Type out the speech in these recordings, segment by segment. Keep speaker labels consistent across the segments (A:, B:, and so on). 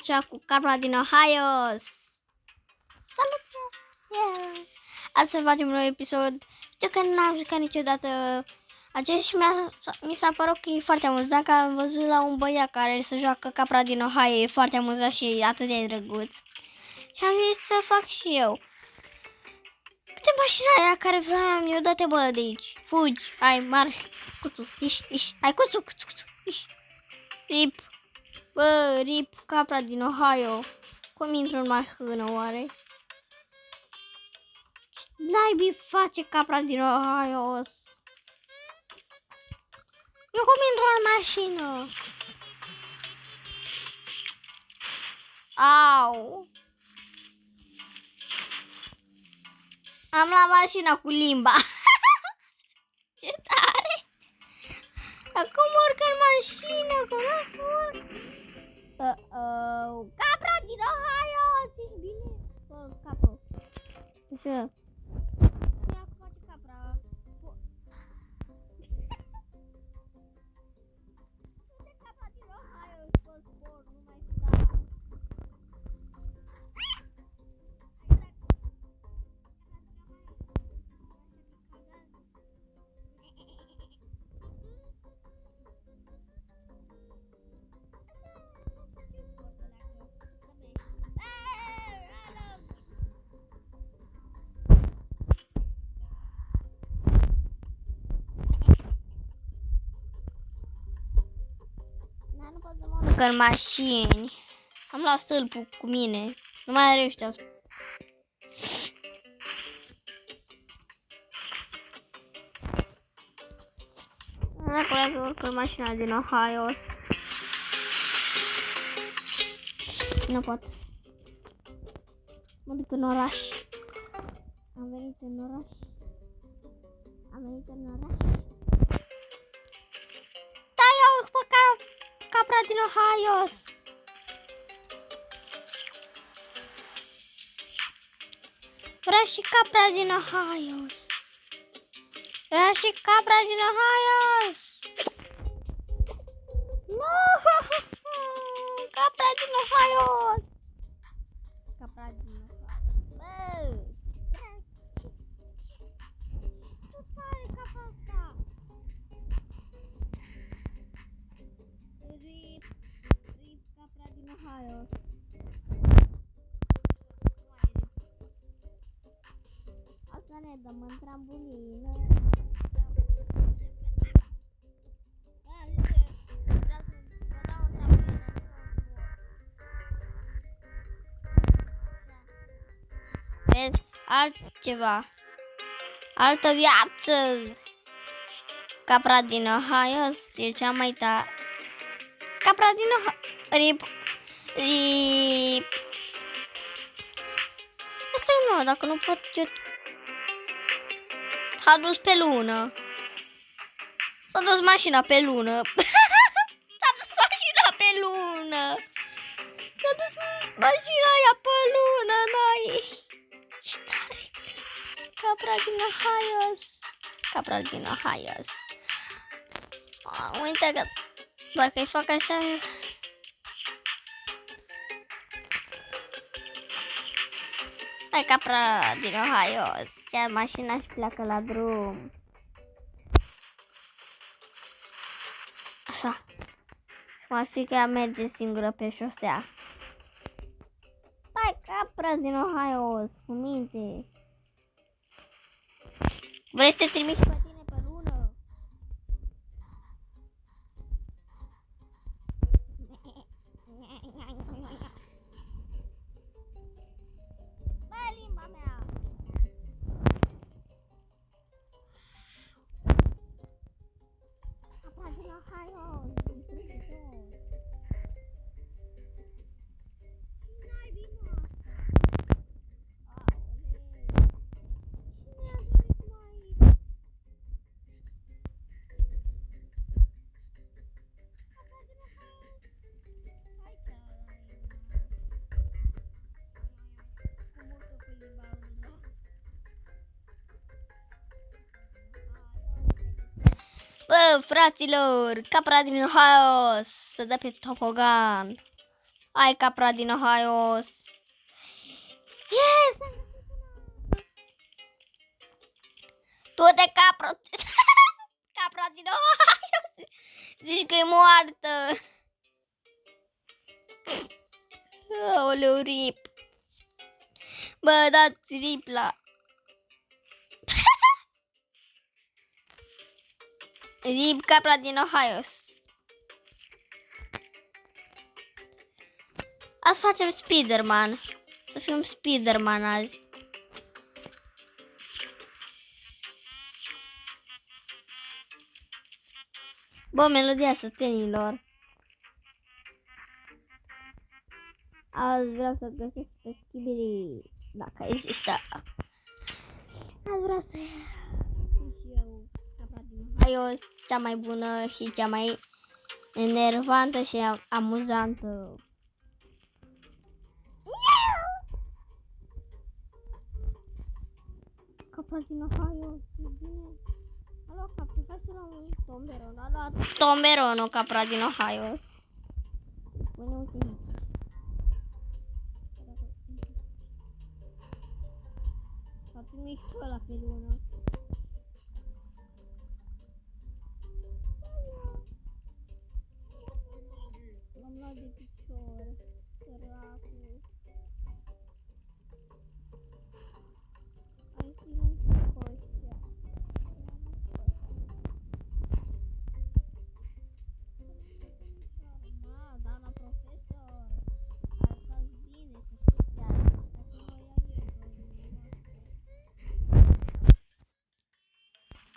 A: Așa cu capra din Ohio. Salut! Yeah. Astăzi facem un nou episod. Știu că n-am jucat niciodată acest și mi s-a părut că e foarte amuzant, că am văzut la un băiat care se joacă capra din Ohio. E foarte amuzant și e atât de drăguț. Și am zis să fac și eu. Uite mașina aia care vreau, eu dă-te bă de aici. Fugi, hai, marș. Cuțu, iși, hai cuțu, iși. Rip. Bă, rip, capra din Ohio. Cum intru în mașină, oare? Naibii face capra din Ohio. Eu cum intru în mașină? Au! Am luat mașina cu limba. Ce tare! Acum urc în mașină, că nu urc. Capra din Ohio, ești bine? Capra. Așa. Ia face capra. Uite capra din Ohio, pe zbor, nu mai sta. Nu pot să mă duc în mașini. Am luat stâlpul cu mine. Nu mai are ăștia. Acolo că urc în mașina din Ohio. Nu pot. Mă duc în oraș. Am venit în oraș. Da, eu urc pe capra din Ohio. Vreau și capra din Ohio. Vreau și capra din Ohio. No! Capra din Ohio. Capra din Ohio. Bă! Ce tare capra asta. Rip capra din Ohio. Asta ne dăm în trambulină. Vezi? Altceva. Altă viață. Capra din Ohio e cea mai tare. Capra din Ohio. Rip. Asta e mă, dacă nu pot eu. S-a dus pe lună. S-a dus mașina pe lună. S-a dus mașina pe lună. S-a dus mașina aia pe lună, noi. Capra din Ohio. Capra din Ohio. Uite că dacă îi fac așa. Hai capra din Ohio. Ia mașina și pleacă la drum. Așa. Cum ar fi că ea merge singură pe șosea. Hai capra din Ohio. Cu minte. Vrei să te trimiți pe tine pe lună? Bă, limba mea! Capra din Ohio! N-ai bine asta! Bă, fraților, capra din Ohio să dă pe topogan. Ai capra din Ohio. Yes! Tu de capra. Capra din Ohio. Zici că e moartă. Aoleu, rip. Bă, dați rip la... Rip capra din Ohio. Azi facem Spiderman. Să fim Spiderman azi. Bă, melodia sătenilor. Azi vreau să găsesc pe Skibidi, dacă există. Azi vreau să... Eu cea mai bună și cea mai enervantă și amuzantă. Capra din Ohio, bine. Alo, capra, hai să luăm un tomberon. A luat tomberonul, capra din Ohio. Pune uite aici. S-a primit și ăla pe lună. L-am luat de picior, săracul. Ai fi un coșea. Ma, doamna profesor, arătați bine, să știți asta.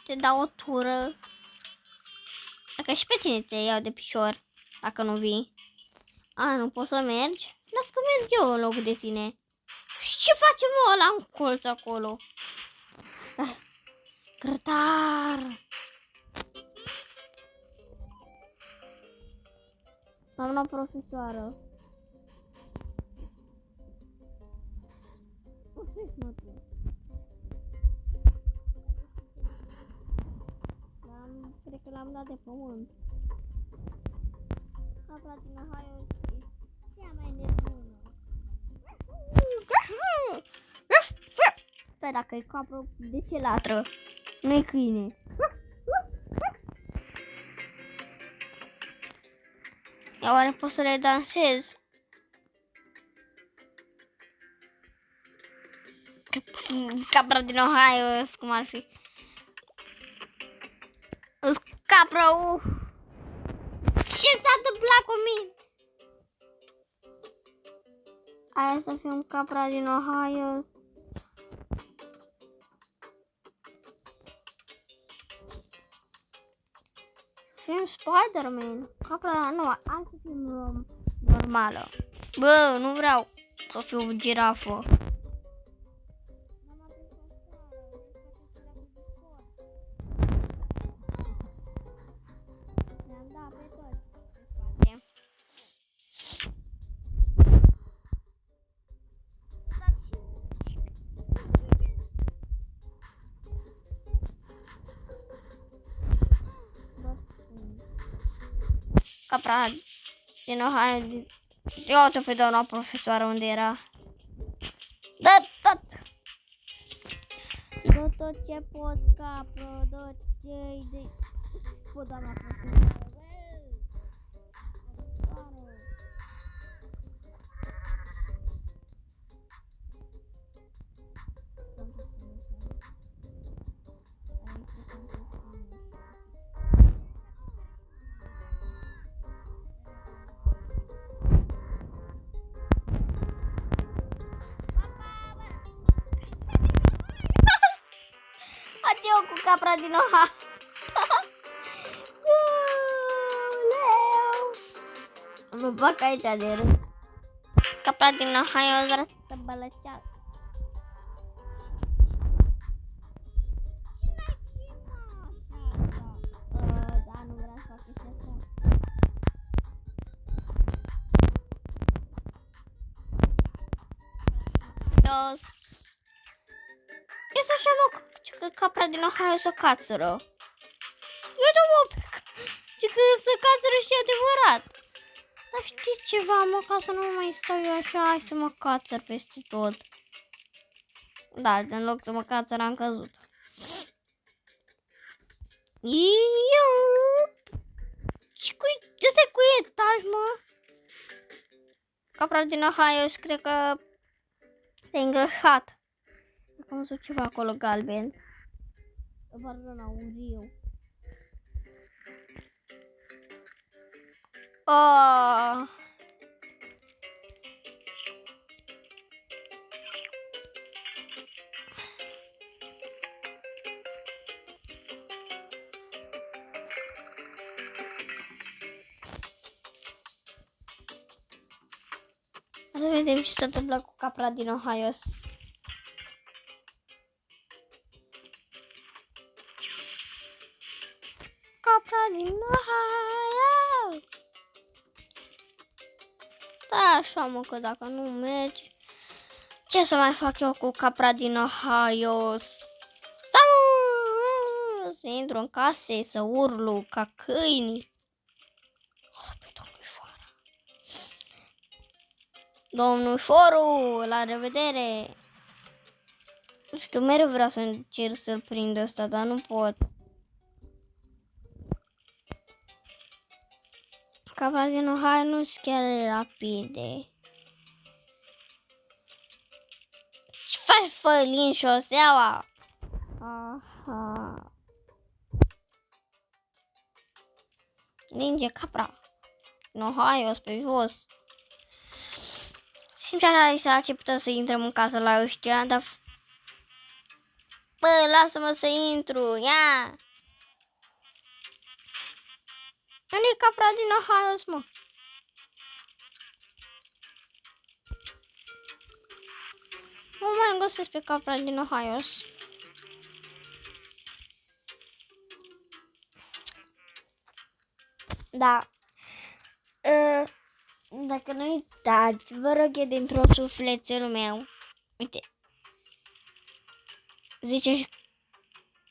A: Te dau o tură. Dacă și pe tine te iau de picior, dacă nu vii. A, nu poți să mergi? Las că merg eu în loc de tine. Și ce facem ăla în colț acolo? Grătar! Doamna profesoară. O să-ți mă tu. Cred că l-am dat de pământ. Capra din Ohio e cea mai nebună. Stai, dacă e capră, de ce latră? Nu e câine. Ia oare pot să le dansez? Capra din Ohio, cum ar fi. Capra, ce s-a întâmplat cu mine? Aia să fie un capra din Ohio. Fim Spider-Man. Capra, nu, hai să fim normală. Bă, nu vreau să fiu o girafă. Capra din Ohio. Eu te pe doamna profesoară unde era. Dă tot! Dă tot ce pot, capro, dă ce-i de... Cu doamna profesoară. Adio cu capra din Ohio. Mă fac aici de râs. Capra din Ohio vrea să bălăcească. Da, nu vrea să fac așa. E să așa mă că capra din Ohio să cațără. Uite mă, ce că să cațără și adevărat. Dar știi ceva, mă, ca să nu mai stau eu așa, hai să mă cațăr peste tot. Da, în loc să mă cațăr am căzut. Ce-stai cu etaj, mă? Capra din Ohio, cred că te-ai îngrășat. Am văzut ceva acolo galben. Pardon, auriu. Oh. Să vedem ce se întâmplă cu capra din Ohio. Capra din Ohio. Da, așa, mă, că dacă nu mergi, ce să mai fac eu cu capra din Ohio? Să intru în case, să urlu ca câini. Domnușoru, la revedere! Nu știu, mereu vreau să încerc să-l prind ăsta, dar nu pot. Capra din Ohio nu sunt chiar rapide. Ce faci, Fălin, șoseaua? Aha. Linge capra. Din Ohio, pe jos. Sincer, să putem să intrăm în casă la ăștia, dar... Bă, lasă-mă să intru, ia! Nu-i capra din Ohio, mă. Nu mai găsesc pe capra din Ohio. Da. Dacă nu uitați, vă rog eu dintr-un sufletul meu. Uite. Zice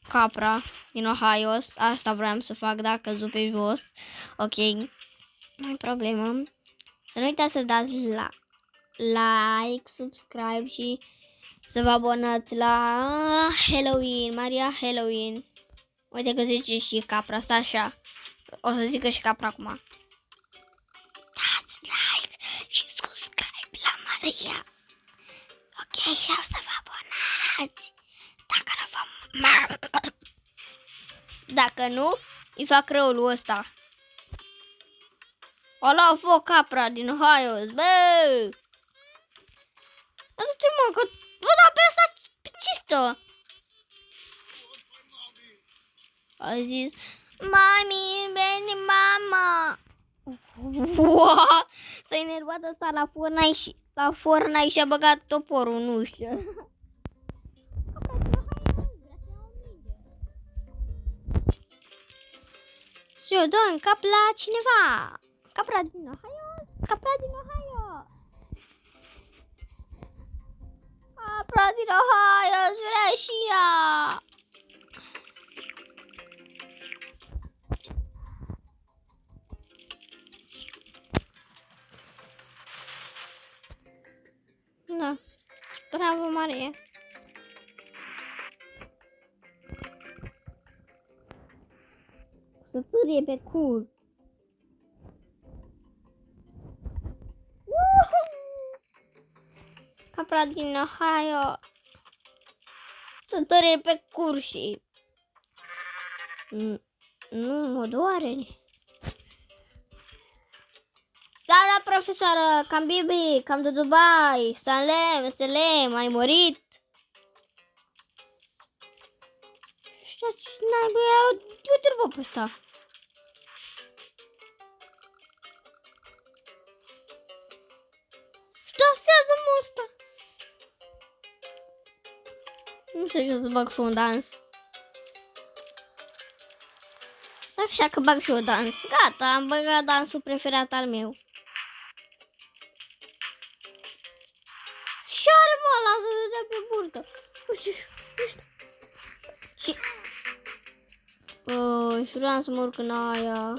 A: capra din Ohio. Asta vreau să fac, da, căzut pe jos. Ok. Nu-i problemă. Să nu uitați să dați like, subscribe și să vă abonați la Halloween, Maria Halloween. Uite că zice și capra asta așa. O să zică și capra acum. Dați like și subscribe la Maria. Ok, și o să vă abonați. Dacă nu, îi fac răul ăsta. O luat foc capra din Ohio, bă! Du-te, mă, că... Bă, da, pe asta ce stă? A zis, mami, veni mama. What? S-a enervat ăsta la Fortnite și a băgat toporul în ușă. Și eu dau în cap la cineva. Capra din Ohio? Capra din Ohio! Capra din Ohio, îți vrea și ea! Da, bravo, Marie! Să târie pe cur! Capra din Ohio să tărie pe curși. Nu mă doare. Doamna profesoară, cam Bibi, cam de Dubai, Salem, ai murit? Știu ce n-ai băia, eu te rog pe ăsta. Dansează-mă ăsta. Nu știu să bag și un dans. Așa că bag și eu dans. Gata, am băgat dansul preferat al meu. Și-are, mă, lasă-te de pe burtă. Ce? Și vreau să mă urc în aia.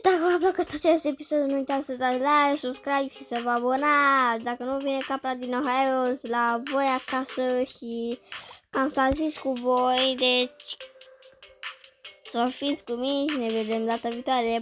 A: Dacă v-a plăcut acest episod, nu uitați să dați like, subscribe și să vă abonați. Dacă nu vine capra din Ohio la voi acasă și am să zis cu voi, deci să fiți cu mine și ne vedem data viitoare.